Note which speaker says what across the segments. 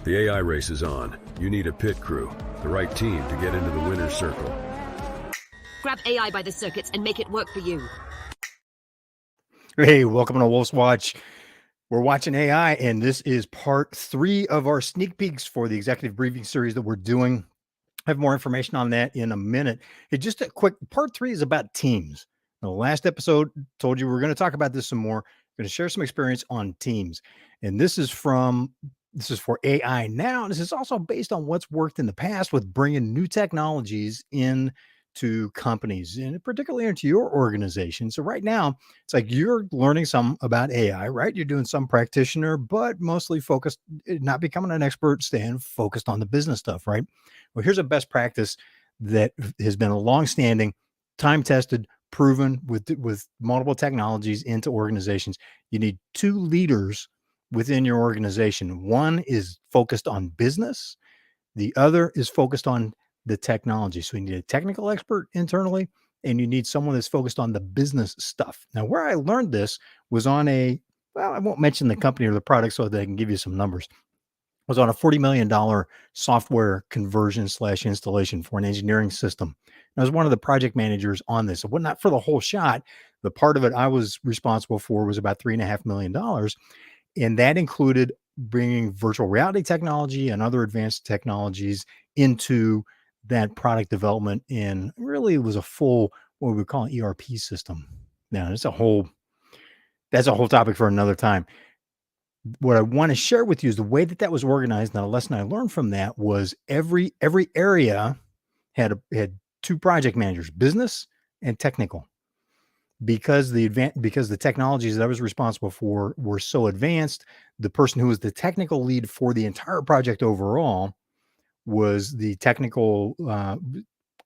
Speaker 1: The AI race is on. You need a pit crew, the right team to get into the winner's circle.
Speaker 2: Grab AI by the circuits and make it work for you.
Speaker 3: Hey, welcome to Wolf's Watch. We're watching AI, and this is part 3 of our sneak peeks for the executive briefing series that we're doing. I have more information on that in a minute. Hey, just a quick, part 3 is about teams. The last episode told you we're going to talk about this some more. We're going to share some experience on teams. And this is for AI now. This is also based on what's worked in the past with bringing new technologies in to companies and particularly into your organization. So right now, it's like you're learning some about AI, right? You're doing some practitioner, but mostly focused, not becoming an expert, staying focused on the business stuff, right? Well, here's a best practice that has been a long-standing, time-tested, proven with multiple technologies into organizations. You need 2 leaders within your organization. One is focused on business. The other is focused on the technology. So you need a technical expert internally, and you need someone that's focused on the business stuff. Now, where I learned this was on I won't mention the company or the product so that I can give you some numbers. Was on a $40 million software conversion / installation for an engineering system. And I was one of the project managers on this. Well, not for the whole shot. The part of it I was responsible for was about $3.5 million. And that included bringing virtual reality technology and other advanced technologies into that product development. And really it was a full, what we call an ERP system. Now, that's a whole topic for another time. What I want to share with you is the way that was organized. Now, a lesson I learned from that was every area had 2 project managers, business and technical, because the technologies that I was responsible for were so advanced. The person who was the technical lead for the entire project overall was the technical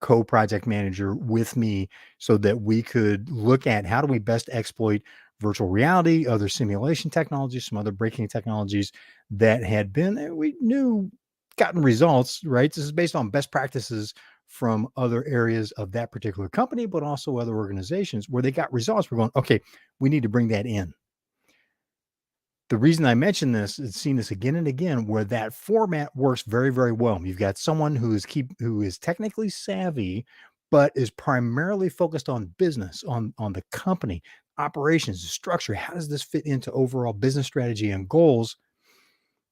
Speaker 3: co-project manager with me, so that we could look at how do we best exploit virtual reality, other simulation technologies, some other breaking technologies that had been, we knew, gotten results, right? This is based on best practices from other areas of that particular company, but also other organizations where they got results. We're going, okay, we need to bring that in. The reason I mention this is seen this again and again, where that format works very, very well. You've got someone who is technically savvy, but is primarily focused on business, on the company, operations, structure. How does this fit into overall business strategy and goals?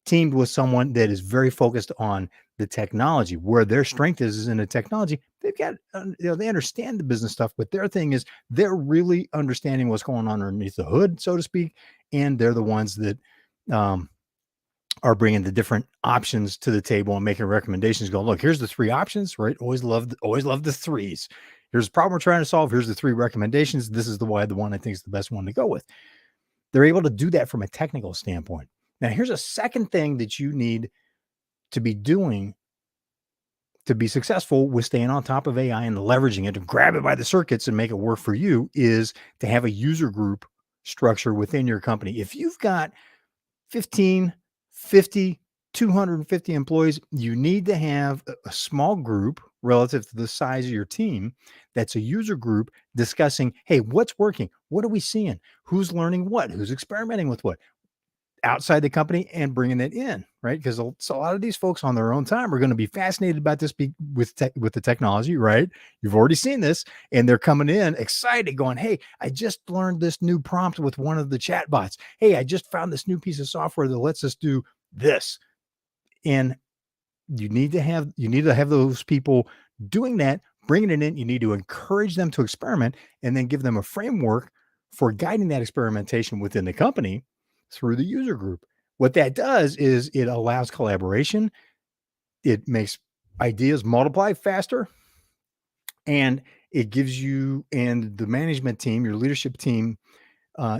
Speaker 3: Teamed with someone that is very focused on the technology, where their strength is in the technology. They've got, they understand the business stuff, but their thing is they're really understanding what's going on underneath the hood, so to speak. And they're the ones that are bringing the different options to the table and making recommendations. Go, look, here's the 3 options, right? Always love the threes. Here's the problem we're trying to solve. Here's the 3 recommendations. This is the one I think is the best one to go with. They're able to do that from a technical standpoint. Now, here's a second thing that you need to be doing to be successful with staying on top of AI and leveraging it to grab it by the circuits and make it work for you, is to have a user group structure within your company. If you've got 15, 50, 250 employees, you need to have a small group relative to the size of your team that's a user group discussing, hey, what's working? What are we seeing? Who's learning what? Who's experimenting with what? Outside the company, and bringing it in, right? Because a lot of these folks on their own time are going to be fascinated about this with the technology, right? You've already seen this, and they're coming in excited, going, "Hey, I just learned this new prompt with one of the chat bots. Hey, I just found this new piece of software that lets us do this." And you need to have those people doing that, bringing it in. You need to encourage them to experiment, and then give them a framework for guiding that experimentation within the company through the user group. What that does is it allows collaboration. It makes ideas multiply faster, and it gives you and the management team, your leadership team,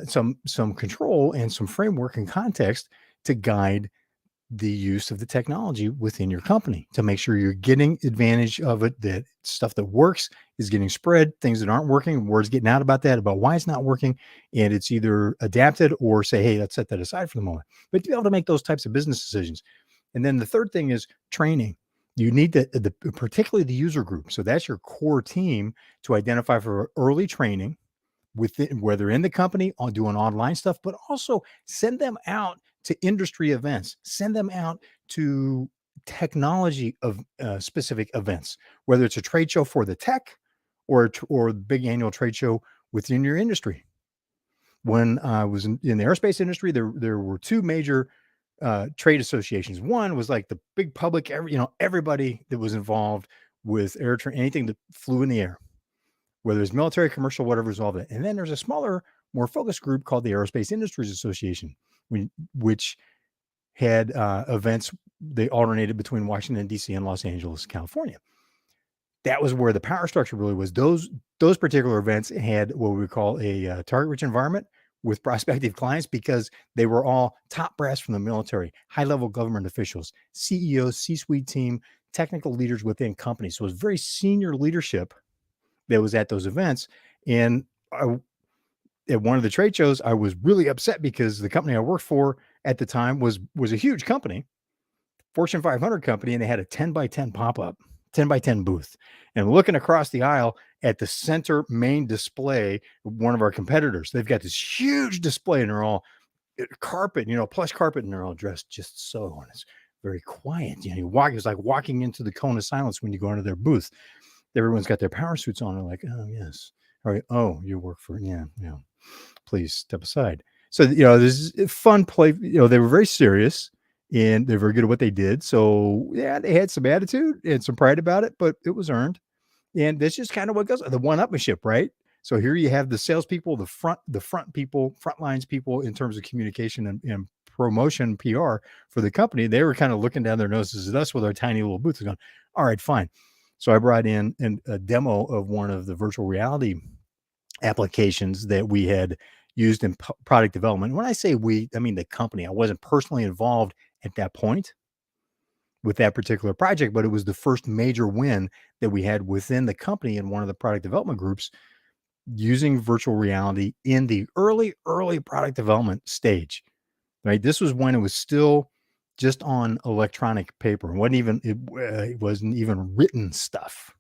Speaker 3: some control and some framework and context to guide the use of the technology within your company, to make sure you're getting advantage of it, that stuff that works is getting spread, things that aren't working, words getting out about that, about why it's not working, and it's either adapted or say, hey, let's set that aside for the moment. But to be able to make those types of business decisions. And then the third thing is training. You need particularly the user group. So that's your core team to identify for early training within, whether in the company on doing online stuff, but also send them out to industry events, send them out to technology of specific events, whether it's a trade show for the tech or the big annual trade show within your industry. When I was in the aerospace industry, there were two major trade associations. One was like the big public, everybody that was involved with anything that flew in the air, whether it's military, commercial, whatever, is all that. And then there's a smaller, more focused group called the Aerospace Industries Association, which had events. They alternated between Washington, D.C. and Los Angeles, California. That was where the power structure really was. Those particular events had what we call a target-rich environment with prospective clients, because they were all top brass from the military, high-level government officials, CEOs, C-suite team, technical leaders within companies. So it was very senior leadership that was at those events. And at one of the trade shows, I was really upset because the company I worked for at the time was a huge company, Fortune 500 company, and they had a 10 by 10 pop-up, 10 by 10 booth. And looking across the aisle at the center main display, one of our competitors, they've got this huge display, and they're all carpet, plush carpet, and they're all dressed just so, and it's very quiet. It's like walking into the cone of silence when you go into their booth. Everyone's got their power suits on. They're like, oh, yes. All right. Oh, you work for, please step aside. So, this is fun play. They were very serious and they're very good at what they did. So, yeah, they had some attitude and some pride about it, but it was earned. And that's just kind of what goes, the one-upmanship, right? So here you have the salespeople, the front people, front lines people in terms of communication and promotion, PR for the company. They were kind of looking down their noses at us with our tiny little booths, going, all right, fine. So I brought in a demo of one of the virtual reality applications that we had used in product development. When I say we, I mean the company. I wasn't personally involved at that point with that particular project, but it was the first major win that we had within the company in one of the product development groups using virtual reality in the early product development stage, right? This was when it was still just on electronic paper. It wasn't even written stuff.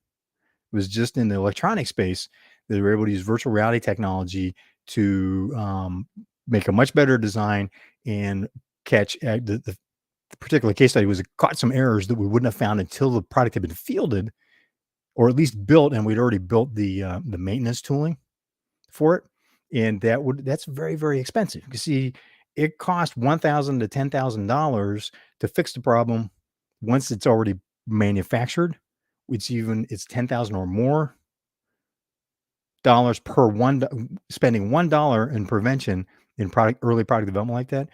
Speaker 3: It was just in the electronic space that they were able to use virtual reality technology to make a much better design and catch the particular case study was it caught some errors that we wouldn't have found until the product had been fielded or at least built, and we'd already built the maintenance tooling for it. And that's very, very expensive. You see, it cost $1,000 to $10,000 to fix the problem. Once it's already manufactured, it's $10,000 or more dollars per spending $1 in prevention in early product development like that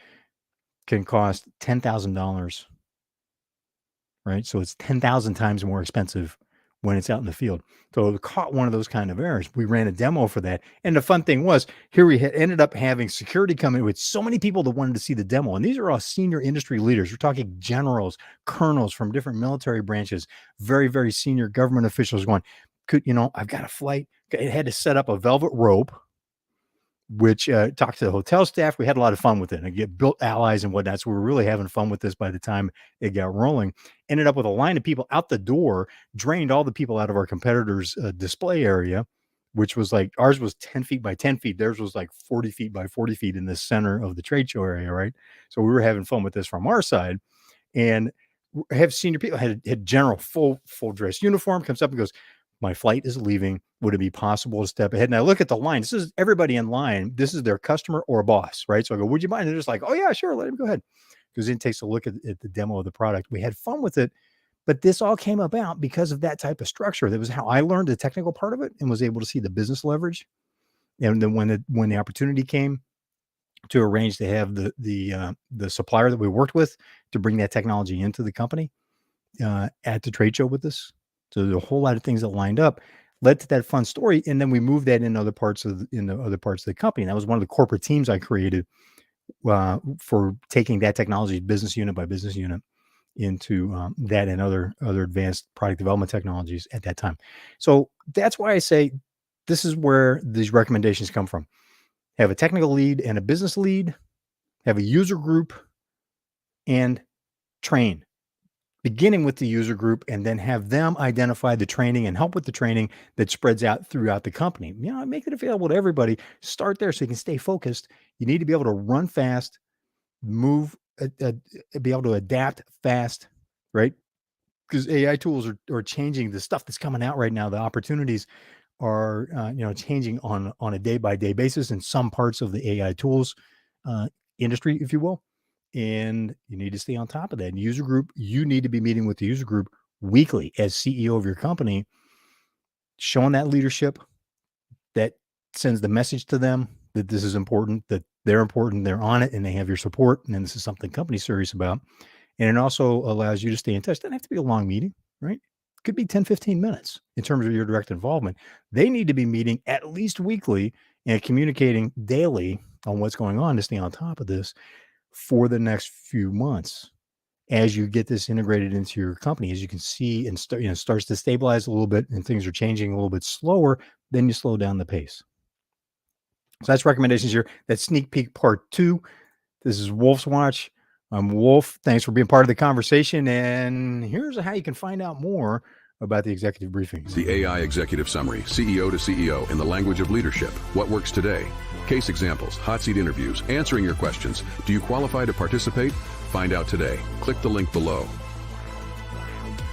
Speaker 3: can cost $10,000, right? So it's 10,000 times more expensive when it's out in the field. So it caught one of those kind of errors. We ran a demo for that. And the fun thing was, here we ended up having security come in with so many people that wanted to see the demo. And these are all senior industry leaders. We're talking generals, colonels from different military branches, very, very senior government officials going, I've got a flight. It had to set up a velvet rope, which talked to the hotel staff. We had a lot of fun with it and get built allies and whatnot. So we were really having fun with this by the time it got rolling. Ended up with a line of people out the door, drained all the people out of our competitors' display area, which was like, ours was 10 feet by 10 feet. Theirs was like 40 feet by 40 feet in the center of the trade show area, right? So we were having fun with this from our side. And have senior people, had general full dress uniform, comes up and goes, my flight is leaving. Would it be possible to step ahead? And I look at the line. This is everybody in line. This is their customer or boss, right? So I go, would you mind? And they're just like, oh yeah, sure. Let him go ahead. Because then takes a look at the demo of the product. We had fun with it, but this all came about because of that type of structure. That was how I learned the technical part of it and was able to see the business leverage. And then when the opportunity came to arrange to have the supplier that we worked with to bring that technology into the company at the trade show with us. So there's a whole lot of things that lined up, led to that fun story, and then we moved that in the other parts of the company. And that was one of the corporate teams I created for taking that technology business unit by business unit into that and other advanced product development technologies at that time. So that's why I say this is where these recommendations come from. Have a technical lead and a business lead, have a user group, and train. Beginning with the user group and then have them identify the training and help with the training that spreads out throughout the company. Make it available to everybody. Start there so you can stay focused. You need to be able to run fast, move be able to adapt fast, right? Because AI tools are changing the stuff that's coming out right now. The opportunities are changing on a day by day basis in some parts of the AI tools industry, if you will. And you need to stay on top of that. And user group, you need to be meeting with the user group weekly as CEO of your company, showing that leadership that sends the message to them that this is important, that they're important, they're on it, and they have your support. And then this is something company's serious about. And it also allows you to stay in touch. It doesn't have to be a long meeting, right? It could be 10, 15 minutes in terms of your direct involvement. They need to be meeting at least weekly and communicating daily on what's going on to stay on top of this for the next few months. As you get this integrated into your company, as you can see, and starts to stabilize a little bit and things are changing a little bit slower, then you slow down the pace. So that's recommendations here. That's sneak peek part 2. This is Wolf's Watch. I'm Wolf. Thanks for being part of the conversation. And here's how you can find out more about the executive briefings.
Speaker 1: The AI Executive Summary, CEO to CEO, in the language of leadership. What works today? Case examples, hot seat interviews, answering your questions. Do you qualify to participate? Find out today. Click the link below.